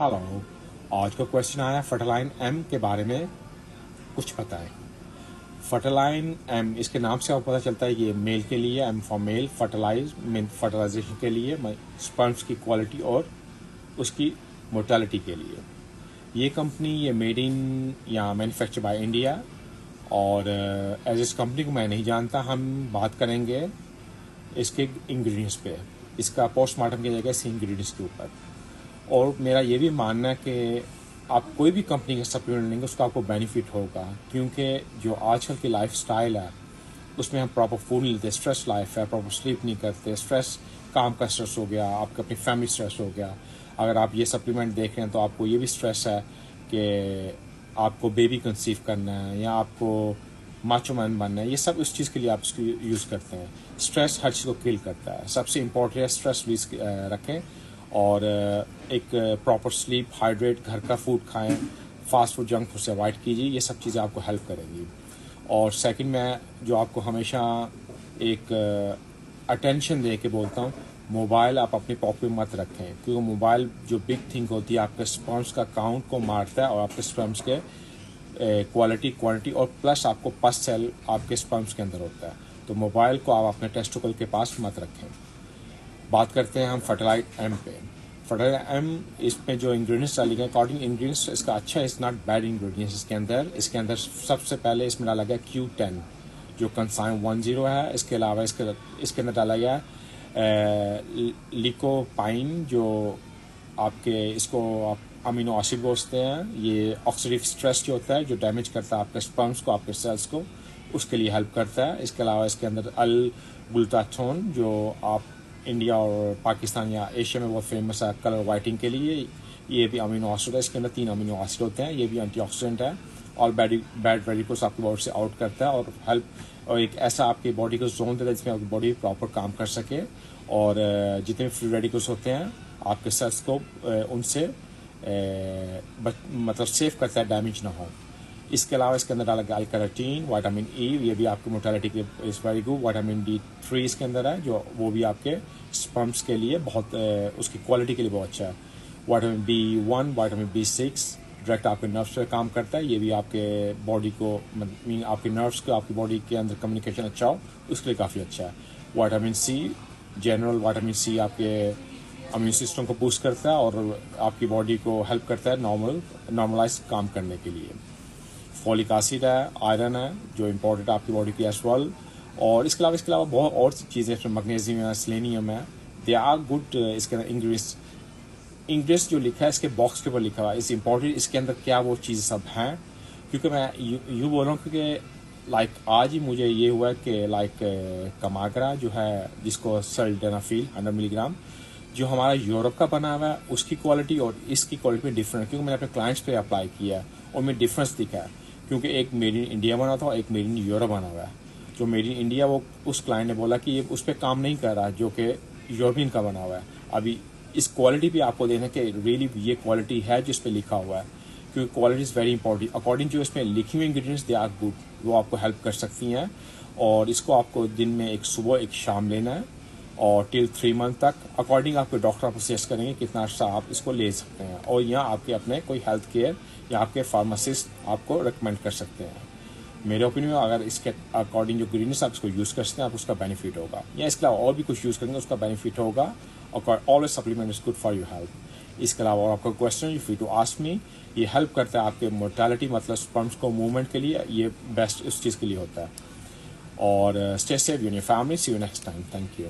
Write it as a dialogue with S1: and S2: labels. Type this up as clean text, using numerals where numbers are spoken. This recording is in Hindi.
S1: हेलो। आज का क्वेश्चन आया फर्टिलाइन एम के बारे में कुछ बताएं। फर्टिलाइन एम, इसके नाम से आपको पता चलता है ये मेल के लिए, M for male, fertilize mean fertilization के लिए, स्पर्म्स की क्वालिटी और उसकी मोर्टेलिटी के लिए। ये कंपनी ये मेड इन या मैन्युफैक्चर बाय इंडिया, और एज इस कंपनी को मैं नहीं जानता। हम बात करेंगे इसके इंग्रेडिएंट्स पे, इसका पोस्टमार्टम किया जाएगा इस इंग्रेडिएंट्स के ऊपर। और मेरा ये भी मानना है कि आप कोई भी कंपनी का सप्लीमेंट लेंगे उसका आपको बेनिफिट होगा, क्योंकि जो आजकल की लाइफ स्टाइल है उसमें हम प्रॉपर फूड नहीं लेते, स्ट्रेस लाइफ है, प्रॉपर स्लीप नहीं करते, स्ट्रेस काम का स्ट्रेस हो गया, आपका अपनी फैमिली स्ट्रेस हो गया। अगर आप ये सप्लीमेंट देख रहे हैं तो आपको ये भी स्ट्रेस है कि आपको बेबी कंसीव करना है या आपको माचो मैन बनना है। ये सब उस चीज़ के लिए आप इसको यूज़ करते हैं। स्ट्रेस हर चीज़ को किल करता है। सबसे इम्पोर्टेंट है स्ट्रेस रिलीज रखें, और एक प्रॉपर स्लीप, हाइड्रेट, घर का फूड खाएं, फास्ट फूड, जंक फूड से अवॉइड कीजिए। ये सब चीज़ें आपको हेल्प करेंगी। और सेकंड, मैं जो आपको हमेशा एक अटेंशन दे के बोलता हूँ, मोबाइल आप अपने पॉकेट में मत रखें, क्योंकि मोबाइल जो बिग थिंग होती है आपके स्पर्म्स का काउंट को मारता है और आपके स्पर्म्स के क्वालिटी, क्वांटिटी और प्लस आपको पस सेल आपके स्पर्म्स के अंदर होता है। तो मोबाइल को आप अपने टेस्टिकल के पास मत रखें। बात करते हैं हम फर्टिलाइन एम पे। फर्टिलाइन एम, इसमें जो इंग्रेडिएंट्स डाले गए, अकॉर्डिंग इंग्रेडिएंट्स इसका अच्छा है, इट्स नॉट बैड इंग्रेडिएंट्स। इसके अंदर सबसे पहले इसमें डाला गया Q10 जो कंसाइन 10 है। इसके अलावा इसके अंदर डाला गया लिकोपाइन, जो आपके इसको आप अमीनो एसिड बोलते हैं। ये ऑक्सीडेटिव स्ट्रेस जो होता है, जो डैमेज करता है आपके स्पर्म्स को, आपके सेल्स को, उसके लिए हेल्प करता है। इसके अलावा इसके अंदर अल ग्लूटाथोन, जो आप इंडिया और पाकिस्तान या एशिया में बहुत फेमस है कलर वाइटिंग के लिए। ये भी अमीनो एसिड है। इसके अंदर 3 अमीनो एसिड होते हैं। ये भी एंटीऑक्सीडेंट है और बैड रेडिकल्स आपकी बॉडी से आउट करता है और हेल्प, और एक ऐसा आपकी बॉडी को जोन देता है जिसमें आपकी बॉडी प्रॉपर काम कर सके, और जितने फ्री रेडिकल्स होते हैं आपके सेल्स को उनसे मतलब सेव करता है, डैमेज ना हो। इसके अलावा इसके अंदर डाला गया कैरोटीन, विटामिन ई, ये भी आपकी मोर्टेलिटी के लिए is very good. Vitamin D3 इसके अंदर है, जो वो भी आपके स्पर्म्स के लिए बहुत उसकी क्वालिटी के लिए बहुत अच्छा है। Vitamin B1, vitamin B6 direct आपके नर्व्स पे काम करता है। ये भी आपके बॉडी को, मीन आपके नर्व्स को, आपकी बॉडी के अंदर कम्युनिकेशन अच्छा हो उसके लिए काफ़ी अच्छा है। Vitamin C, general vitamin C आपके इम्यून सिस्टम को बूस्ट करता है और आपकी बॉडी को हेल्प करता है नॉर्मलाइज काम करने के लिए। फॉलिक एसिड है, आयरन है, जो इम्पोर्टेंट है आपकी बॉडी की एज वेल। और इसके अलावा बहुत और सी चीज़ें, इसमें मैग्नीशियम है, सेलेनियम है, दे आर गुड। इसके अंदर इंग्रेडिएंट्स जो लिखा है इसके बॉक्स के ऊपर लिखा हुआ है, इस इम्पोर्टेंट इसके अंदर क्या वो चीज़ सब हैं। क्योंकि मैं यूँ बोल रहा हूँ क्योंकि लाइक आज ही मुझे ये हुआ है कि लाइक कमागरा जो है, जिसको सल्डेनाफिल 100 मिलीग्राम, जो हमारा यूरोप का बना हुआ है, उसकी क्वालिटी और इसकी क्वालिटी में डिफरेंट है। क्योंकि मैंने अपने क्लाइंट्स पे अप्लाई किया है और मैं डिफरेंस दिखा है, क्योंकि एक मेड इन इंडिया बना था और एक मेड इन यूरोप बना हुआ है। जो मेड इन इंडिया, वो उस क्लाइंट ने बोला कि ये उस पर काम नहीं कर रहा, जो कि यूरोपियन का बना हुआ है। अभी इस क्वालिटी भी आपको देना कि रियली ये क्वालिटी है जिस पे लिखा हुआ है, क्योंकि quality is very important. According जो इसमें लिखी हुई इंग्रीडियंट्स दे आर गुड, वो आपको हेल्प कर सकती हैं। और इसको आपको दिन में एक सुबह एक शाम लेना है, और टिल 3 मंथ तक अकॉर्डिंग आपके डॉक्टर आपको सजेस्ट करेंगे कितना अर्सा आप इसको ले सकते हैं, और यहाँ आपके अपने कोई हेल्थ केयर या आपके फार्मासिस्ट आपको रिकमेंड कर सकते हैं। मेरे ओपिनियन में अगर इसके अकॉर्डिंग जो इंग्रीडिएंट्स आप इसको यूज़ कर सकते हैं, आप उसका बेनिफिट होगा, या इसके अलावा और भी कुछ यूज़ करेंगे उसका बेनिफिट होगा। और always supplement is good for your health. इसके अलावा और आपका question you free to ask me. ये हेल्प करता है आपके मोर्टेलिटी, मतलब स्पर्म्स को मूवमेंट के लिए, ये बेस्ट उस चीज़ के लिए होता है। और stay safe, your family, see you next time, thank you.